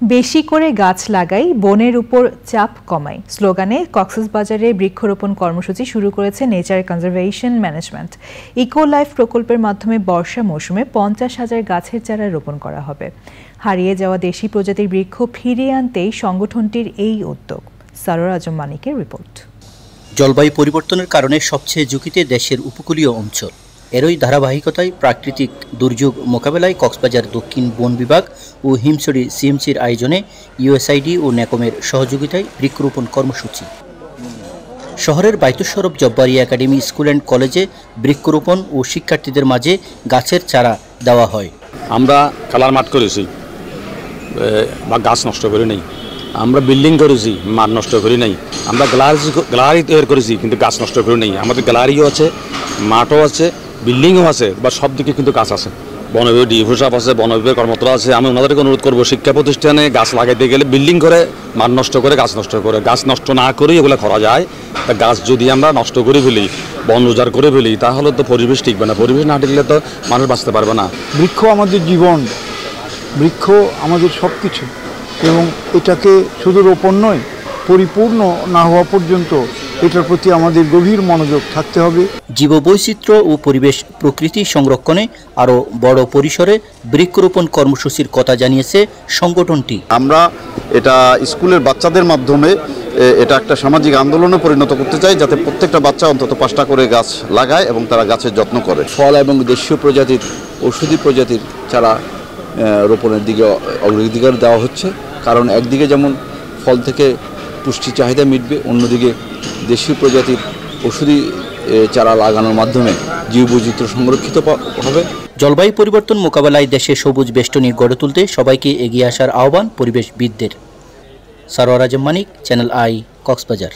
বেশি করে গাছ লাগাই, বনের উপর চাপ কমাই স্লোগানে কক্সবাজারে বৃক্ষরোপণ কর্মসূচি শুরু করেছে nature conservation management. Eco life প্রকল্পের মাধ্যমে বর্ষা মৌসুমে 50,000 গাছের চারা রোপণ করা হবে। হারিয়ে যাওয়া দেশি প্রজাতির বৃক্ষ ফিরিয়ে আনতেই সংগঠনটির এই উদ্যোগ। সারোয়ার আজম মানিকের রিপোর্ট। জলবায়ু পরিবর্তনের কারণে সবচেয়ে ঝুঁকিতে দেশের উপকূলীয় অঞ্চল। এরই ধারাবাহিকতায় প্রাকৃতিক দুর্যোগ মোকাবেলায় কক্সবাজার দক্ষিণ বন বিভাগ ও হিমছড়ি সিএমসির আয়োজনে ইউএসআইডি ও ন্যাকমের সহযোগিতায় বৃক্ষরোপণ কর্মসূচি। শহরের বাইতুসরফ জব্বারি একাডেমি স্কুল অ্যান্ড কলেজে বৃক্ষরোপণ ও শিক্ষার্থীদের মাঝে গাছের চারা দেওয়া হয়। আমরা খেলার মাঠ করেছি বা গাছ নষ্ট করে নেই, আমরা বিল্ডিং করেছি মাঠ নষ্ট করি নাই, আমরা গ্যালারি তৈরি করেছি কিন্তু গাছ নষ্ট করে নেই। আমাদের গ্যালারিও আছে, মাঠও আছে, বিল্ডিংও আছে, বা সব দিকে কিন্তু গাছ আছে। বন বিভাগ ডিএফও সাহেব আছে, বন বিভাগের কর্মকর্তা আছে। আমি ওনাদেরকে অনুরোধ করবো, শিক্ষা প্রতিষ্ঠানে গাছ লাগাইতে গেলে বিল্ডিং করে মাঠ নষ্ট করে গাছ নষ্ট করে, গাছ নষ্ট না করেই এগুলো করা যায়। তা গাছ যদি আমরা নষ্ট করে ফেলি, বন উজাড় করে ফেলি, তাহলে তো পরিবেশ টিকবে না। পরিবেশ না টিকলে তো মানুষ বাঁচতে পারবে না। বৃক্ষ আমাদের জীবন, বৃক্ষ আমাদের সব কিছু, এবং এটাকে শুধু রোপণ নয়, পরিপূর্ণ না হওয়া পর্যন্ত এটার প্রতি আমাদের গভীর মনোযোগ থাকতে হবে। জীববৈচিত্র্য ও পরিবেশ প্রকৃতি সংরক্ষণে আরও বড় পরিসরে বৃক্ষরোপণ কর্মসূচির কথা জানিয়েছে সংগঠনটি। আমরা এটা স্কুলের বাচ্চাদের মাধ্যমে এটা একটা সামাজিক আন্দোলনে পরিণত করতে চাই, যাতে প্রত্যেকটা বাচ্চা অন্তত 5টা করে গাছ লাগায় এবং তারা গাছের যত্ন করে। ফল এবং দেশীয় প্রজাতির, ঔষধি প্রজাতির চারা রোপণের দিকে অগ্রাধিকার দেওয়া হচ্ছে, কারণ একদিকে যেমন ফল থেকে পুষ্টি চাহিদা মিটবে, অন্যদিকে দেশীয় প্রজাতির ঔষধি চারা লাগানোর মাধ্যমে জীববৈচিত্র্য সংরক্ষিত হবে। জলবায়ু পরিবর্তন মোকাবেলায় দেশে সবুজ বেষ্টনী গড়ে তুলতে সবাইকে এগিয়ে আসার আহ্বান পরিবেশবিদদের। সারোয়ার আজম মানিক, চ্যানেল আই, কক্সবাজার।